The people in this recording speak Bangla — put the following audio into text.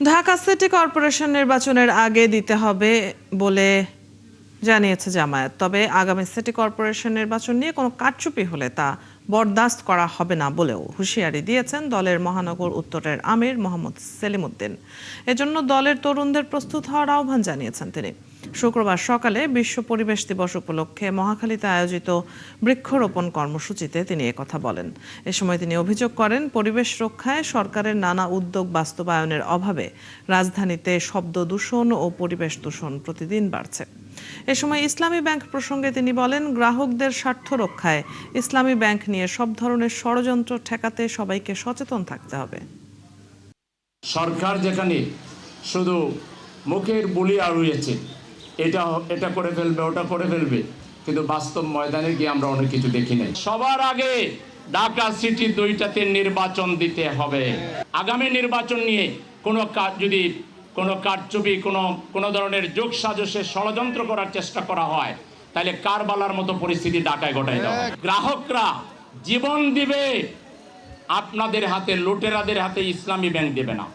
ঢাকা সিটি কর্পোরেশন নির্বাচনের আগে দিতে হবে বলে জানিয়েছে জামায়াত। তবে আগামী সিটি কর্পোরেশন নির্বাচন নিয়ে কোনো কারচুপি হলে তা বরদাস্ত করা হবে না বলেও হুঁশিয়ারি দিয়েছেন দলের মহানগর উত্তরের আমির মোহাম্মদ সেলিম উদ্দিন। এজন্য দলের তরুণদের প্রস্তুত হওয়ার আহ্বান জানিয়েছেন তিনি। শুক্রবার সকালে বিশ্ব পরিবেশ দিবস উপলক্ষে মহাখালীতে আয়োজিত বৃক্ষরোপণ কর্মসূচিতে তিনি একথা বলেন। এ সময় তিনি অভিযোগ করেন, পরিবেশ রক্ষায় সরকারের নানা উদ্যোগ বাস্তবায়নের অভাবে রাজধানীতে শব্দ দূষণ ও পরিবেশ দূষণ প্রতিদিন বাড়ছে। এ সময় ইসলামী ব্যাংক প্রসঙ্গে তিনি বলেন, গ্রাহকদের স্বার্থ রক্ষায় ইসলামী ব্যাংক নিয়ে সব ধরনের ষড়যন্ত্র ঠেকাতে সবাইকে সচেতন থাকতে হবে। সরকার যেখানে শুধু মুখের বুলি আড়িয়েছে, এটা করে ফেলবে, ওটা করে ফেলবে, কিন্তু বাস্তব ময়দানে গিয়ে আমরা অনেক কিছু দেখি নাই। সবার আগে ঢাকা সিটি 2টাতে নির্বাচন দিতে হবে। আগামী নির্বাচন নিয়ে কোনো কাজ যদি কোনো কারচুপি কোনো ধরনের যোগ সাজসে ষড়যন্ত্র করার চেষ্টা করা হয়, তাহলে কারবালার মতো পরিস্থিতি ঢাকায় ঘটায় দেওয়া। গ্রাহকরা জীবন দিবে আপনাদের হাতে, লুটেরাদের হাতে ইসলামী ব্যাংক দেবে না।